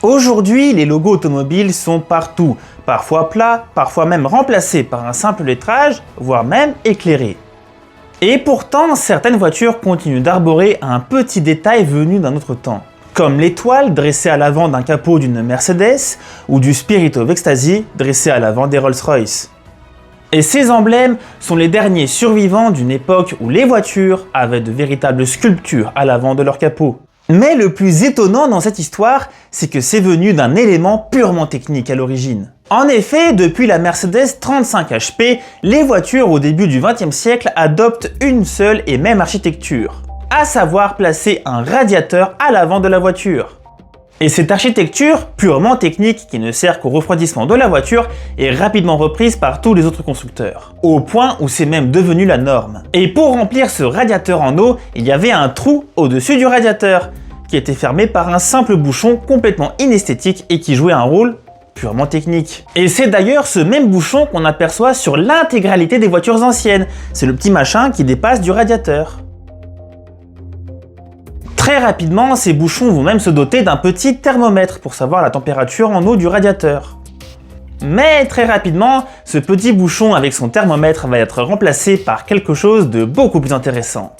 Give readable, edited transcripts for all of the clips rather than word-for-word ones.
Aujourd'hui, les logos automobiles sont partout, parfois plats, parfois même remplacés par un simple lettrage, voire même éclairés. Et pourtant, certaines voitures continuent d'arborer un petit détail venu d'un autre temps, comme l'étoile dressée à l'avant d'un capot d'une Mercedes ou du Spirit of Ecstasy dressé à l'avant des Rolls-Royce. Et ces emblèmes sont les derniers survivants d'une époque où les voitures avaient de véritables sculptures à l'avant de leur capot. Mais le plus étonnant dans cette histoire, c'est que c'est venu d'un élément purement technique à l'origine. En effet, depuis la Mercedes 35 HP, les voitures au début du XXe siècle adoptent une seule et même architecture, à savoir placer un radiateur à l'avant de la voiture. Et cette architecture, purement technique qui ne sert qu'au refroidissement de la voiture, est rapidement reprise par tous les autres constructeurs, au point où c'est même devenu la norme. Et pour remplir ce radiateur en eau, il y avait un trou au-dessus du radiateur, qui était fermé par un simple bouchon complètement inesthétique et qui jouait un rôle purement technique. Et c'est d'ailleurs ce même bouchon qu'on aperçoit sur l'intégralité des voitures anciennes, c'est le petit machin qui dépasse du radiateur. Très rapidement, ces bouchons vont même se doter d'un petit thermomètre pour savoir la température en eau du radiateur. Mais très rapidement, ce petit bouchon avec son thermomètre va être remplacé par quelque chose de beaucoup plus intéressant.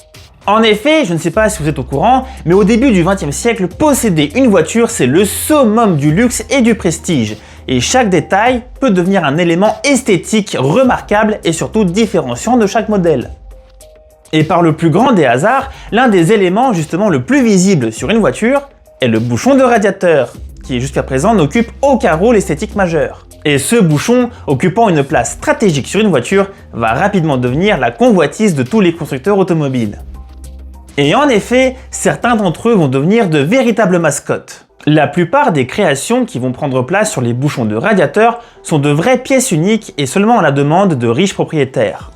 En effet, je ne sais pas si vous êtes au courant, mais au début du XXe siècle, posséder une voiture, c'est le summum du luxe et du prestige. Et chaque détail peut devenir un élément esthétique remarquable et surtout différenciant de chaque modèle. Et par le plus grand des hasards, l'un des éléments justement le plus visible sur une voiture est le bouchon de radiateur, qui jusqu'à présent n'occupe aucun rôle esthétique majeur. Et ce bouchon, occupant une place stratégique sur une voiture, va rapidement devenir la convoitise de tous les constructeurs automobiles. Et en effet, certains d'entre eux vont devenir de véritables mascottes. La plupart des créations qui vont prendre place sur les bouchons de radiateur sont de vraies pièces uniques et seulement à la demande de riches propriétaires.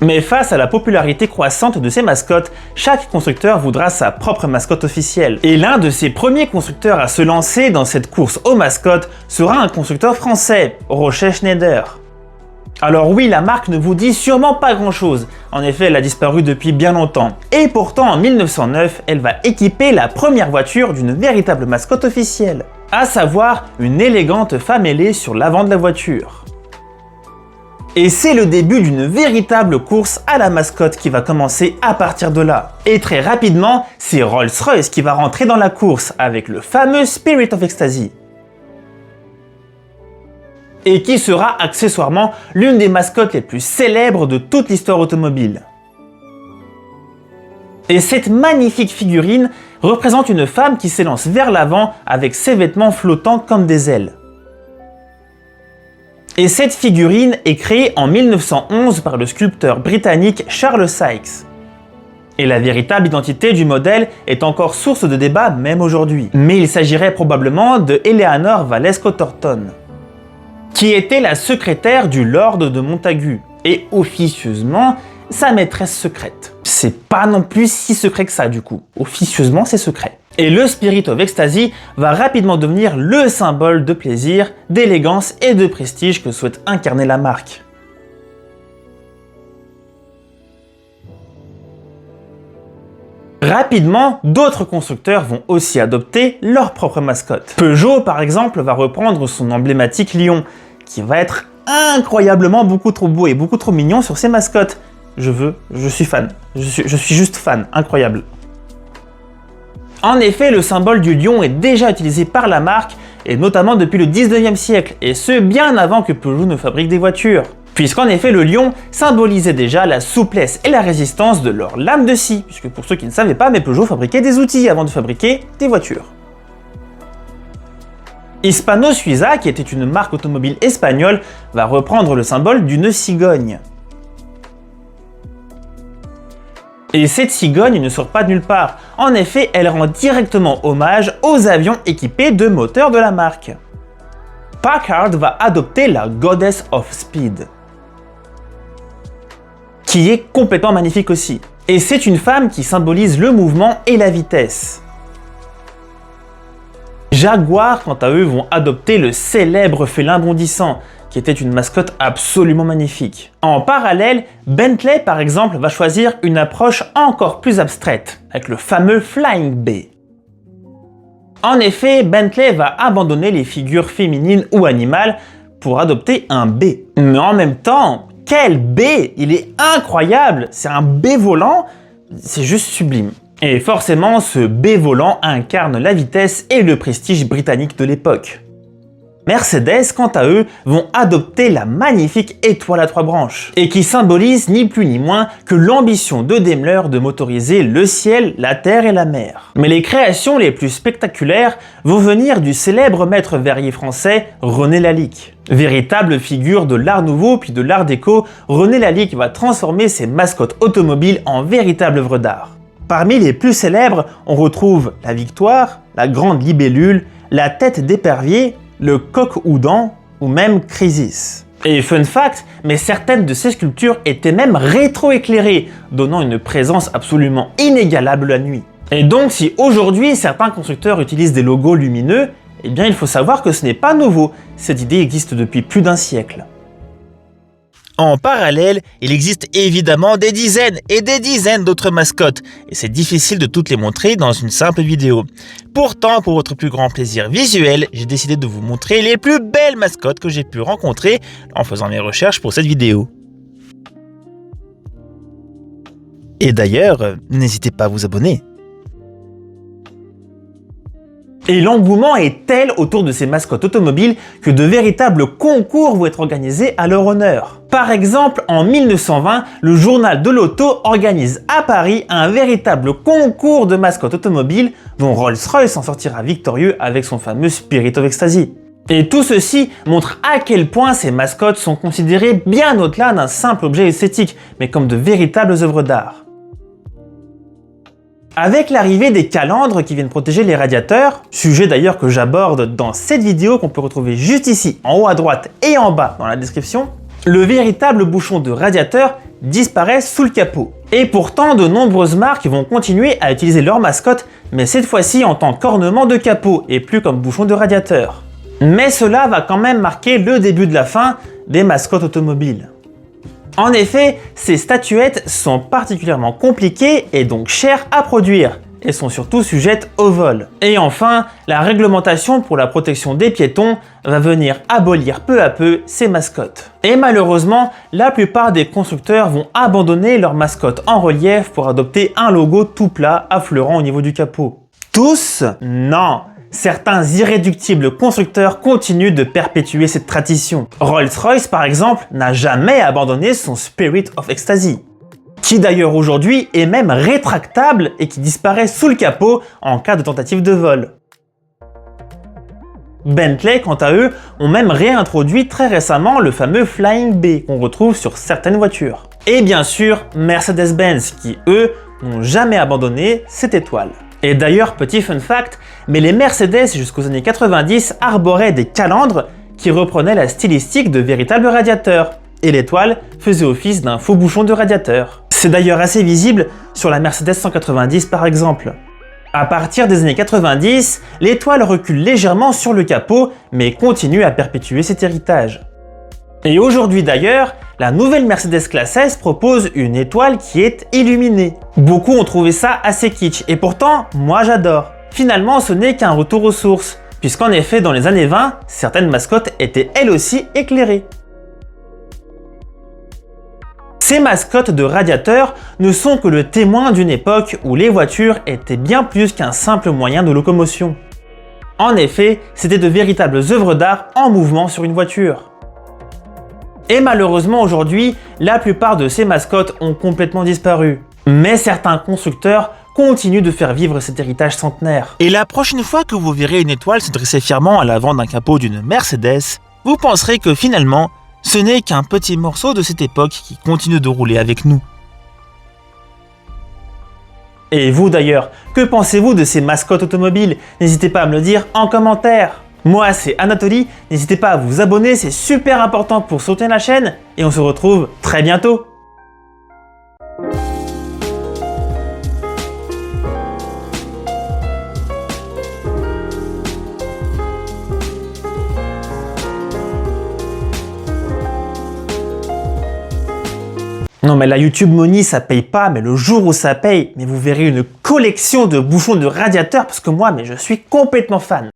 Mais face à la popularité croissante de ces mascottes, chaque constructeur voudra sa propre mascotte officielle. Et l'un de ces premiers constructeurs à se lancer dans cette course aux mascottes sera un constructeur français, Rochet-Schneider. Alors oui, la marque ne vous dit sûrement pas grand chose, en effet elle a disparu depuis bien longtemps. Et pourtant en 1909, elle va équiper la première voiture d'une véritable mascotte officielle, à savoir une élégante femme ailée sur l'avant de la voiture. Et c'est le début d'une véritable course à la mascotte qui va commencer à partir de là. Et très rapidement, c'est Rolls-Royce qui va rentrer dans la course avec le fameux Spirit of Ecstasy. Et qui sera accessoirement l'une des mascottes les plus célèbres de toute l'histoire automobile. Et cette magnifique figurine représente une femme qui s'élance vers l'avant avec ses vêtements flottants comme des ailes. Et cette figurine est créée en 1911 par le sculpteur britannique Charles Sykes. Et la véritable identité du modèle est encore source de débat même aujourd'hui. Mais il s'agirait probablement de Eleanor Vallesco Thornton, qui était la secrétaire du Lord de Montagu, et officieusement sa maîtresse secrète. C'est pas non plus si secret que ça du coup, officieusement c'est secret. Et le Spirit of Ecstasy va rapidement devenir le symbole de plaisir, d'élégance et de prestige que souhaite incarner la marque. Rapidement, d'autres constructeurs vont aussi adopter leur propre mascotte. Peugeot par exemple va reprendre son emblématique lion, qui va être incroyablement beaucoup trop beau et beaucoup trop mignon sur ses mascottes. Je suis fan, je suis juste fan, incroyable. En effet, le symbole du lion est déjà utilisé par la marque, et notamment depuis le 19e siècle, et ce bien avant que Peugeot ne fabrique des voitures. Puisqu'en effet, le lion symbolisait déjà la souplesse et la résistance de leur lame de scie, puisque pour ceux qui ne savaient pas, mais Peugeot fabriquait des outils avant de fabriquer des voitures. Hispano Suiza, qui était une marque automobile espagnole, va reprendre le symbole d'une cigogne. Et cette cigogne ne sort pas de nulle part. En effet, elle rend directement hommage aux avions équipés de moteurs de la marque. Packard va adopter la Goddess of Speed, qui est complètement magnifique aussi. Et c'est une femme qui symbolise le mouvement et la vitesse. Jaguar, quant à eux, vont adopter le célèbre félin bondissant, qui était une mascotte absolument magnifique. En parallèle, Bentley par exemple va choisir une approche encore plus abstraite, avec le fameux Flying B. En effet, Bentley va abandonner les figures féminines ou animales pour adopter un B. Mais en même temps, quel B! Il est incroyable! C'est un B volant, c'est juste sublime. Et forcément, ce B volant incarne la vitesse et le prestige britannique de l'époque. Mercedes, quant à eux, vont adopter la magnifique étoile à 3 branches, et qui symbolise ni plus ni moins que l'ambition de Daimler de motoriser le ciel, la terre et la mer. Mais les créations les plus spectaculaires vont venir du célèbre maître verrier français René Lalique. Véritable figure de l'art nouveau puis de l'art déco, René Lalique va transformer ses mascottes automobiles en véritables œuvres d'art. Parmi les plus célèbres, on retrouve la Victoire, la Grande Libellule, la Tête d'épervier, le Coq-Houdan ou même Crisis. Et fun fact, mais certaines de ces sculptures étaient même rétro-éclairées, donnant une présence absolument inégalable la nuit. Et donc si aujourd'hui certains constructeurs utilisent des logos lumineux, eh bien il faut savoir que ce n'est pas nouveau, cette idée existe depuis plus d'1 siècle. En parallèle, il existe évidemment des dizaines et des dizaines d'autres mascottes, et c'est difficile de toutes les montrer dans une simple vidéo. Pourtant, pour votre plus grand plaisir visuel, j'ai décidé de vous montrer les plus belles mascottes que j'ai pu rencontrer en faisant mes recherches pour cette vidéo. Et d'ailleurs, n'hésitez pas à vous abonner. Et l'engouement est tel autour de ces mascottes automobiles que de véritables concours vont être organisés à leur honneur. Par exemple, en 1920, le journal de l'auto organise à Paris un véritable concours de mascottes automobiles dont Rolls-Royce en sortira victorieux avec son fameux Spirit of Ecstasy. Et tout ceci montre à quel point ces mascottes sont considérées bien au-delà d'un simple objet esthétique, mais comme de véritables œuvres d'art. Avec l'arrivée des calandres qui viennent protéger les radiateurs, sujet d'ailleurs que j'aborde dans cette vidéo qu'on peut retrouver juste ici en haut à droite et en bas dans la description, le véritable bouchon de radiateur disparaît sous le capot. Et pourtant, de nombreuses marques vont continuer à utiliser leur mascotte, mais cette fois-ci en tant qu'ornement de capot et plus comme bouchon de radiateur. Mais cela va quand même marquer le début de la fin des mascottes automobiles. En effet, ces statuettes sont particulièrement compliquées et donc chères à produire, et sont surtout sujettes au vol. Et enfin, la réglementation pour la protection des piétons va venir abolir peu à peu ces mascottes. Et malheureusement, la plupart des constructeurs vont abandonner leurs mascottes en relief pour adopter un logo tout plat affleurant au niveau du capot. Tous? Non! Certains irréductibles constructeurs continuent de perpétuer cette tradition. Rolls-Royce, par exemple, n'a jamais abandonné son Spirit of Ecstasy, qui d'ailleurs aujourd'hui est même rétractable et qui disparaît sous le capot en cas de tentative de vol. Bentley, quant à eux, ont même réintroduit très récemment le fameux Flying B qu'on retrouve sur certaines voitures. Et bien sûr, Mercedes-Benz qui, eux, n'ont jamais abandonné cette étoile. Et d'ailleurs, petit fun fact, mais les Mercedes jusqu'aux années 90 arboraient des calandres qui reprenaient la stylistique de véritables radiateurs, et l'étoile faisait office d'un faux bouchon de radiateur. C'est d'ailleurs assez visible sur la Mercedes 190 par exemple. À partir des années 90, l'étoile recule légèrement sur le capot, mais continue à perpétuer cet héritage. Et aujourd'hui d'ailleurs, la nouvelle Mercedes Classe S propose une étoile qui est illuminée. Beaucoup ont trouvé ça assez kitsch, et pourtant, moi j'adore. Finalement, ce n'est qu'un retour aux sources, puisqu'en effet, dans les années 20, certaines mascottes étaient elles aussi éclairées. Ces mascottes de radiateurs ne sont que le témoin d'une époque où les voitures étaient bien plus qu'un simple moyen de locomotion. En effet, c'était de véritables œuvres d'art en mouvement sur une voiture. Et malheureusement aujourd'hui, la plupart de ces mascottes ont complètement disparu. Mais certains constructeurs continuent de faire vivre cet héritage centenaire. Et la prochaine fois que vous verrez une étoile se dresser fièrement à l'avant d'un capot d'une Mercedes, vous penserez que finalement, ce n'est qu'un petit morceau de cette époque qui continue de rouler avec nous. Et vous d'ailleurs, que pensez-vous de ces mascottes automobiles? N'hésitez pas à me le dire en commentaire. Moi c'est Anatoly, n'hésitez pas à vous abonner, c'est super important pour soutenir la chaîne, et on se retrouve très bientôt. Non mais la YouTube Money ça paye pas, mais le jour où ça paye, mais vous verrez une collection de bouchons de radiateur parce que moi, mais je suis complètement fan.